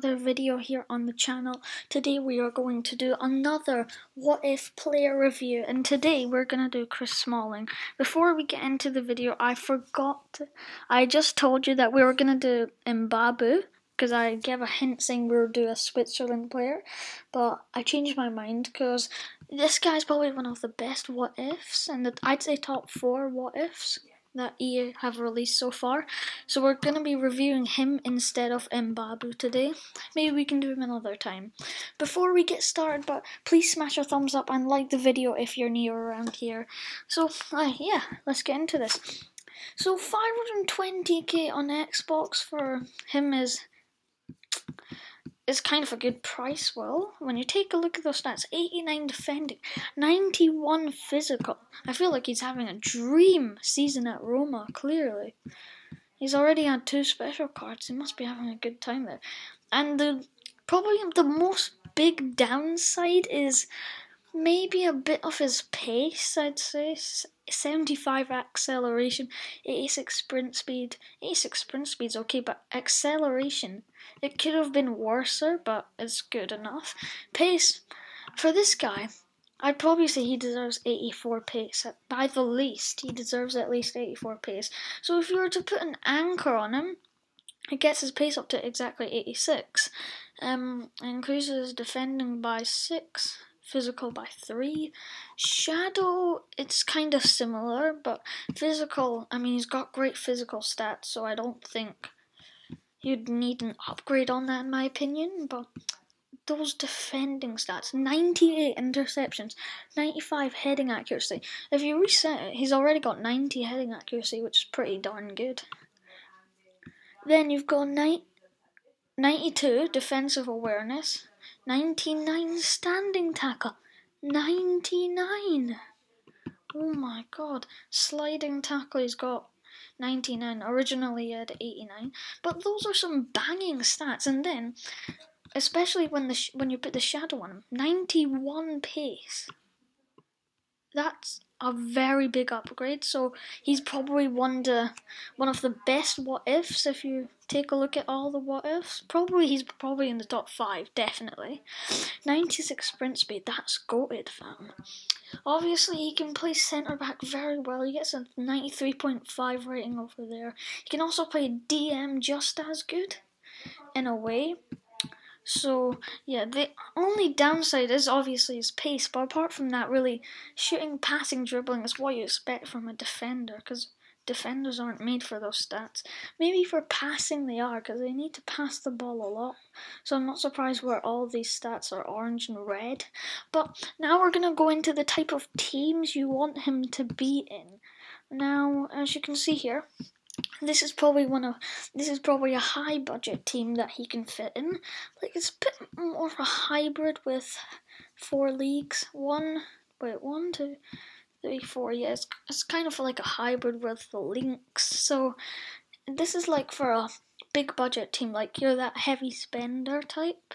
another video here on the channel. Today we are going to do another What If player review, and today we're going to do Chris Smalling. Before we get into the video, I just told you that we were going to do Mbabu, because I gave a hint saying we would do a Switzerland player, but I changed my mind because this guy's probably one of the best What Ifs, and I'd say top 4 What Ifs that EA have released so far. So we're going to be reviewing him instead of Mbabu today. Maybe we can do him another time. Before we get started, but please smash a thumbs up and like the video if you're new around here. So yeah, let's get into this. So 520k on Xbox for him is kind of a good price. Well, when you take a look at those stats, 89 defending, 91 physical. I feel like he's having a dream season at Roma, clearly. He's already had 2 special cards, he must be having a good time there. And probably the most big downside is maybe a bit of his pace, I'd say. 75 acceleration, 86 sprint speed. 86 sprint speed's okay, but acceleration, it could have been worse, but it's good enough. Pace, for this guy, I'd probably say he deserves 84 pace. By the least, he deserves at least 84 pace. So if you were to put an anchor on him, it gets his pace up to exactly 86. Increases defending by 6. Physical by 3. Shadow, it's kind of similar, but physical, I mean, he's got great physical stats, so I don't think you'd need an upgrade on that in my opinion. But those defending stats, 98 interceptions, 95 heading accuracy. If you reset it, he's already got 90 heading accuracy, which is pretty darn good. Then you've got 92 defensive awareness, 99 standing tackle, 99. Oh my god, sliding tackle, he's got 99. Originally he had 89, but those are some banging stats. And then, especially when you put the shadow on him, 91 pace. That's a very big upgrade, so he's probably one of the best What Ifs. If you take a look at all the What Ifs, he's probably in the top 5, definitely. 96 sprint speed, that's goated, fam. Obviously, he can play centre back very well. He gets a 93.5 rating over there. He can also play DM just as good, in a way. So, yeah, the only downside is obviously his pace, but apart from that, really, shooting, passing, dribbling is what you expect from a defender, because defenders aren't made for those stats. Maybe for passing they are, because they need to pass the ball a lot, so I'm not surprised where all these stats are orange and red. But now we're going to go into the type of teams you want him to be in. Now, as you can see here, this is probably a high budget team that he can fit in. Like, it's a bit more of a hybrid with 4 leagues. 1, 2, 3, 4. Yeah, it's kind of like a hybrid with the links. So this is like for a big budget team. Like, you're that heavy spender type,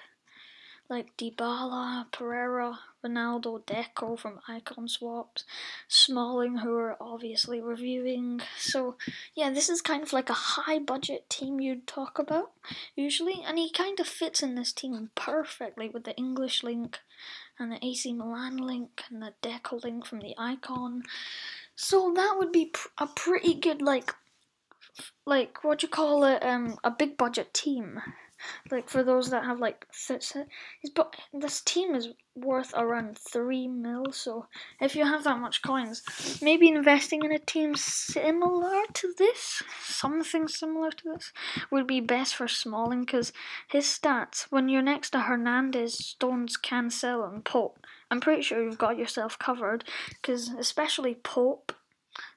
like Dybala, Pereira, Ronaldo, Deco from Icon Swaps, Smalling, who we're obviously reviewing. So yeah, this is kind of like a high budget team you'd talk about usually, and he kind of fits in this team perfectly with the English link and the AC Milan link and the Deco link from the Icon. So that would be a pretty good like what you call it, a big budget team. Like, for those that have like this team is worth around 3 mil, so if you have that much coins, maybe investing in a team similar to this, something similar to this, would be best for Smalling, because his stats, when you're next to Hernandez, Stones, Cancelo and Pope, I'm pretty sure you've got yourself covered, because especially Pope.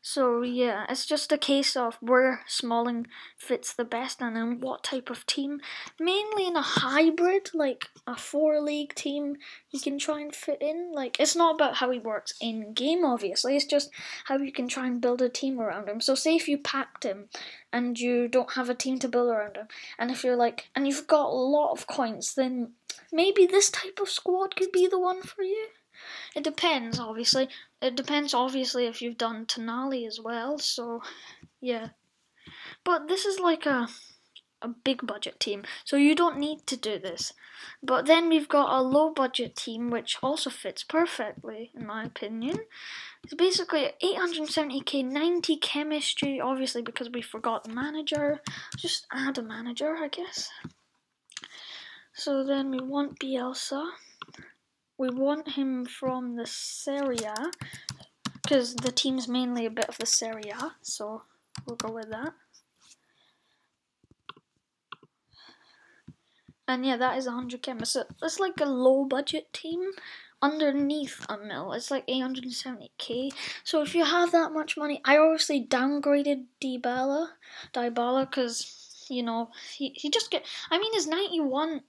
So yeah, it's just a case of where Smalling fits the best and in what type of team. Mainly in a hybrid, like a 4 league team, he can try and fit in. Like, it's not about how he works in game, obviously, it's just how you can try and build a team around him. So say if you packed him and you don't have a team to build around him, and if you're like, and you've got a lot of coins, then maybe this type of squad could be the one for you. It depends, obviously. It depends, obviously, if you've done Tonali as well, so, yeah. But this is like a a big budget team, so you don't need to do this. But then we've got a low budget team which also fits perfectly, in my opinion. It's basically 870k, 90 chemistry, obviously because we forgot the manager. Just add a manager, I guess. So then we want Bielsa. We want him from the Serie A, because the team's mainly a bit of the Serie A, so we'll go with that. And yeah, that is 100 chemists. So it's like a low budget team underneath a mil. It's like 870k. So if you have that much money, I obviously downgraded Dybala, because, you know, he just get. I mean, his 91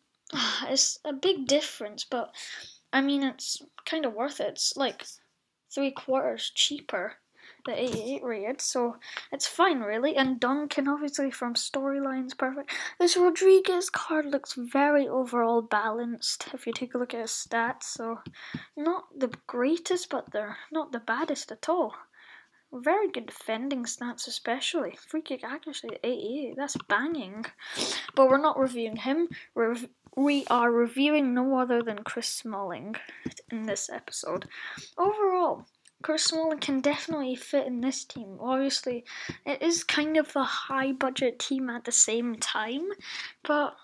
is a big difference, but I mean, it's kind of worth it. It's like 3/4 cheaper, the 88 rated, so it's fine really. And Duncan, obviously, from storylines, perfect. This Rodriguez card looks very overall balanced if you take a look at his stats, so not the greatest, but they're not the baddest at all. Very good defending stats, especially free kick accuracy 88, that's banging. But we're not reviewing him, we are reviewing no other than Chris Smalling in this episode. Overall, Chris Smalling can definitely fit in this team. Obviously, it is kind of a high budget team at the same time, but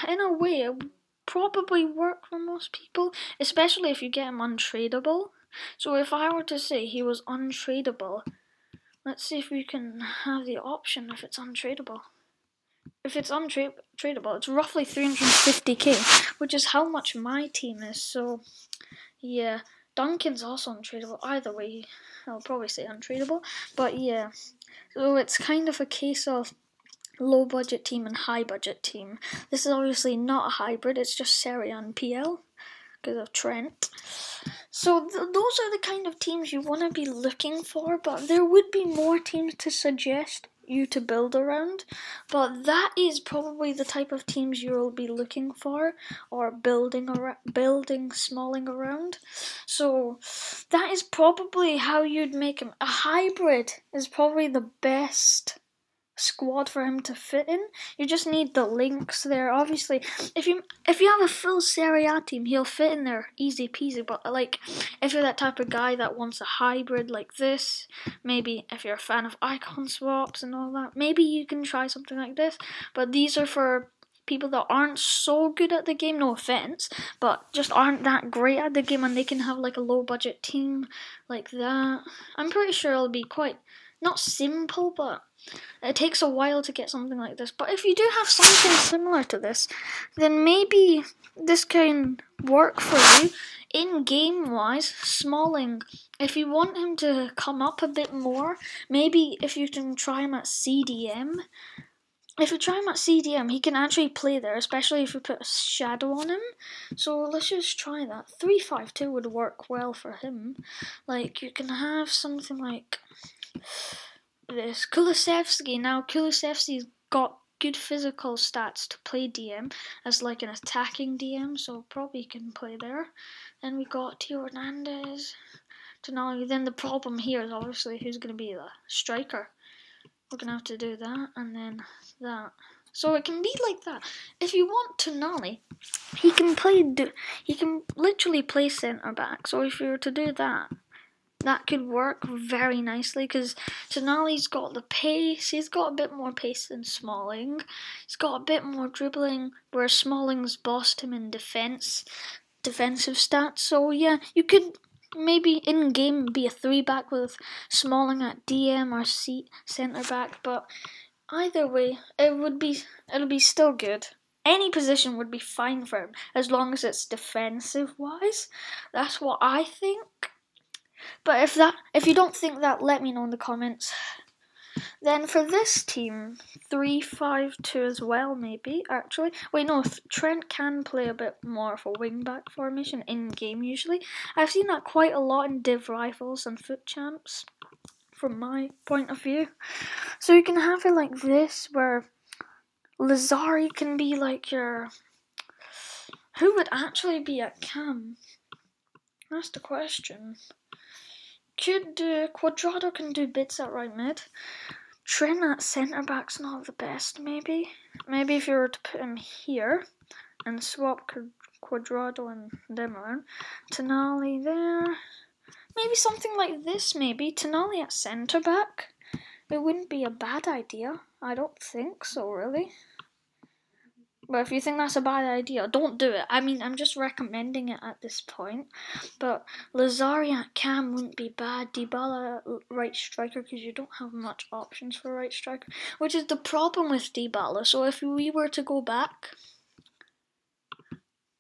in a way it would probably work for most people, especially if you get him untradeable. So if I were to say he was untradeable, let's see if we can have the option if it's untradeable. If it's untradeable, it's roughly 350k, which is how much my team is, so yeah. Duncan's also untradeable. Either way, I'll probably say untradeable, but yeah. So it's kind of a case of low budget team and high budget team. This is obviously not a hybrid, it's just Serie A and PL because of Trent. So those are the kind of teams you want to be looking for, but there would be more teams to suggest you to build around, but that is probably the type of teams you'll be looking for or building Smalling around. So that is probably how you'd make him. A hybrid is probably the best squad for him to fit in. You just need the links there. Obviously, if you have a full Serie A team, he'll fit in there easy peasy. But like, if you're that type of guy that wants a hybrid like this, maybe if you're a fan of icon swaps and all that, maybe you can try something like this. But these are for people that aren't so good at the game, no offense, but just aren't that great at the game, and they can have like a low budget team like that. I'm pretty sure it'll be quite, not simple, but it takes a while to get something like this. But if you do have something similar to this, then maybe this can work for you. In game wise, Smalling, if you want him to come up a bit more, maybe if you can try him at CDM. If you try him at CDM, he can actually play there, especially if you put a shadow on him. So let's just try that. 3-5-2 would work well for him. Like, you can have something like this. Kulusevski. Now, Kulusevski's got good physical stats to play DM as like an attacking DM, so probably can play there. Then we got Theo Hernandez. Tonali. Then the problem here is obviously who's going to be the striker. We're going to have to do that, and then that. So it can be like that. If you want Tonali, he can literally play centre back. So if you were to do that, that could work very nicely, because Tonali's got the pace. He's got a bit more pace than Smalling. He's got a bit more dribbling, where Smalling's bossed him in defensive stats. So yeah, you could maybe in game be a 3-back with Smalling at DM or centre back, but either way, it'll be still good. Any position would be fine for him as long as it's defensive wise. That's what I think. But if you don't think that, let me know in the comments. Then for this team, 3-5-2 as well, maybe, actually. Wait, no, Trent can play a bit more of a wing-back formation in-game, usually. I've seen that quite a lot in Div Rivals and Foot Champs, from my point of view. So you can have it like this, where Lazari can be like your... Who would actually be at cam? That's the question. Quadrado can do bits at right mid. Trent at centre-back's not the best, maybe. Maybe if you were to put him here and swap Quadrado and Demerun. Tonali there. Maybe something like this, maybe. Tonali at centre-back. It wouldn't be a bad idea. I don't think so, really. But if you think that's a bad idea, don't do it. I mean, I'm just recommending it at this point. But Lazari at cam wouldn't be bad. Dybala right striker, because you don't have much options for right striker, which is the problem with Dybala. So if we were to go back,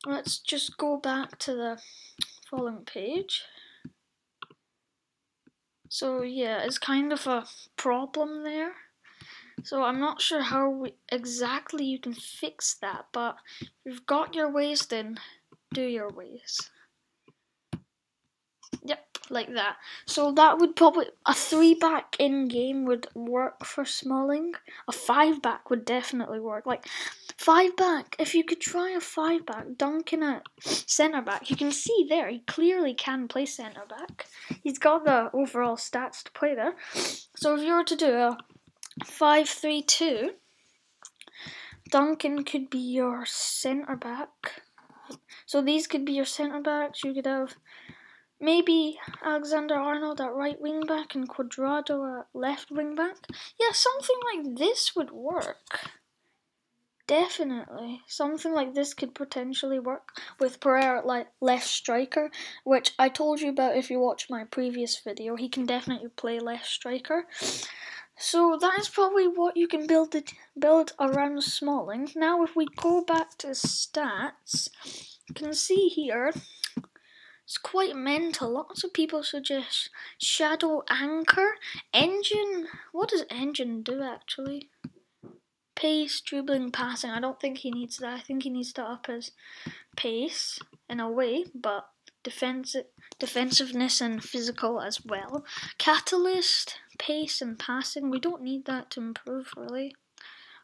let's just go back to the following page. So yeah, it's kind of a problem there. So I'm not sure how exactly you can fix that, but if you've got your ways, then do your ways. Yep, like that. So that would probably, a 3-back in-game would work for Smalling. A 5-back would definitely work. Like, 5-back, if you could try a 5-back, Duncan at centre-back, you can see there, he clearly can play centre-back. He's got the overall stats to play there. So if you were to do a 5-3-2, Duncan could be your centre-back. So these could be your centre-backs. You could have maybe Alexander-Arnold at right wing-back and Quadrado at left wing-back. Yeah, something like this would work. Definitely. Something like this could potentially work with Pereira at left striker, which I told you about if you watched my previous video. He can definitely play left striker. So that is probably what you can build around Smalling. Now if we go back to stats, you can see here, it's quite mental. Lots of people suggest Shadow Anchor. Engine, what does Engine do actually? Pace, dribbling, passing. I don't think he needs that. I think he needs to up his pace in a way, but defensiveness and physical as well. Catalyst, pace and passing, we don't need that to improve really.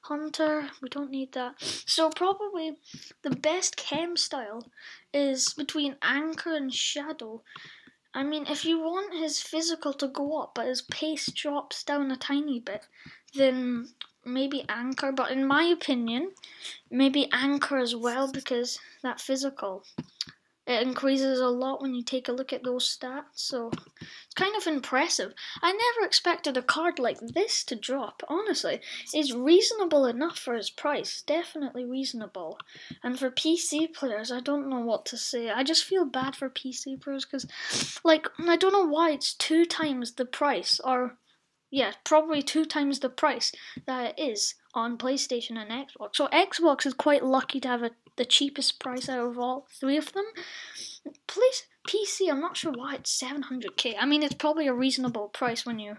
Hunter, we don't need that. So probably the best chem style is between Anchor and Shadow. I mean, if you want his physical to go up but his pace drops down a tiny bit, then maybe Anchor. But in my opinion, maybe Anchor as well, because that physical, it increases a lot when you take a look at those stats, so it's kind of impressive. I never expected a card like this to drop, honestly. It's reasonable enough for his price, definitely reasonable. And for PC players, I don't know what to say. I just feel bad for PC players because, like, I don't know why it's 2 times the price, or yeah, probably 2 times the price that it is on PlayStation and Xbox. So Xbox is quite lucky to have the cheapest price out of all 3 of them. PC, I'm not sure why it's 700k. I mean, it's probably a reasonable price when you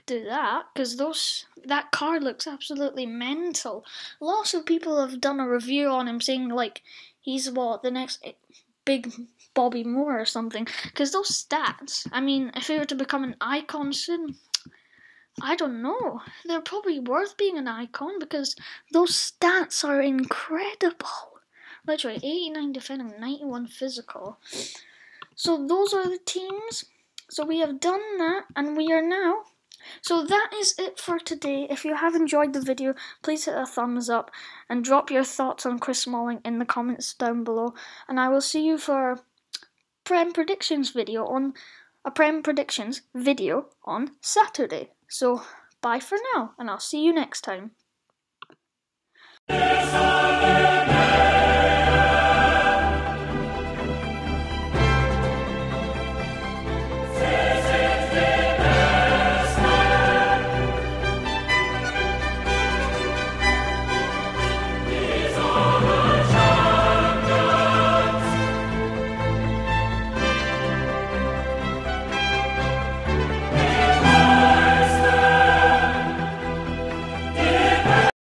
do that, because that card looks absolutely mental. Lots of people have done a review on him saying, like, he's the next big Bobby Moore or something, because those stats, I mean, if he were to become an icon soon, I don't know, they're probably worth being an icon, because those stats are incredible. Literally, 89 defending, 91 physical. So those are the teams. So we have done that, and we are now. So that is it for today. If you have enjoyed the video, please hit a thumbs up and drop your thoughts on Chris Smalling in the comments down below. And I will see you for a Prem Predictions video on Saturday. So bye for now, and I'll see you next time.